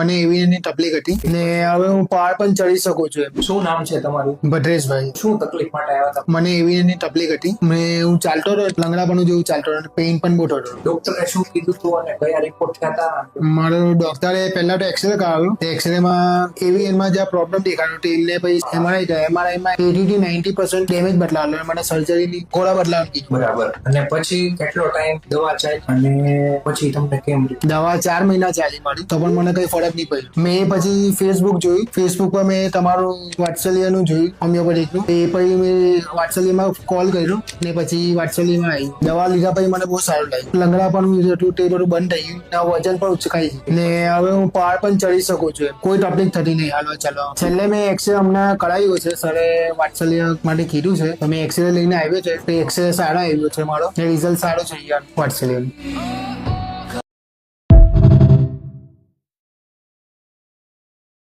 મને એવી એની તકલીફ હતી ને હવે હું પહાડ પણ ચડી શકું છું. શું નામ છે તમારું? ભદ્રેશભાઈ. શું તકલીફ માટે આવ્યા હતા? મને એવી એની તકલીફ હતી. હું ચાલતો હતો, લંગડાપણું જેવું ચાલતો હતો, પેઇન પણ બહુ થતો હતો. ડોક્ટરે શું કીધું હતું અને કયા રિપોર્ટ થયા હતા? મારો ડોક્ટરે પહેલા તો એક્સરે કરાવ્યો. તે એક્સરેમાં એવી એમાં જે પ્રોબ્લેમ દેખાડ્યો હતો એટલે પછી એમઆરઆઈ થયો. એમઆરઆઈમાં 80 થી 90% ડેમેજ બદલાવેલો અને મને સર્જરીની ગોળા બદલાવાનું કીધું. બરાબર. અને પછી કેટલો ટાઈમ દવા ચાલી અને પછી તમને કેમ રહ્યું? દવા 4 મહિના ચાલી મારી તો પણ મને કઈ ફરક નહીં પડ્યો. મેં પછી ફેસબુક જોયું. ફેસબુક પર મેં તમારું વાત્સલ્યનું જોયું, હોમિયોપેથિકનું. એ પછી મેં વાત્સલ્યમાં કોલ કર્યો ને પછી વાત્સલ્યમાં આવી. દવા લીધા પછી મને બહુ સારું લાગ્યું. લંગડા પણ હતું તે બધું બંધ થઈ ગયું. વજન પણ ઉચકાઈ ગયું ને હવે હું પહાડ પણ ચડી શકું છું. કોઈ તકલીફ થતી નહીં હાલવા ચાલવા. છેલ્લે મેં એક્સરે હમણાં કરાવ્યો છે. સરે વાત્સલ્ય માટે કીધું છે તો મેં એક્સરે લઈને આવ્યો છે. તો એક્સરે સારો આવ્યો છે મારો ને રિઝલ્ટ સારો છે યાર વાત્સલ્યનું.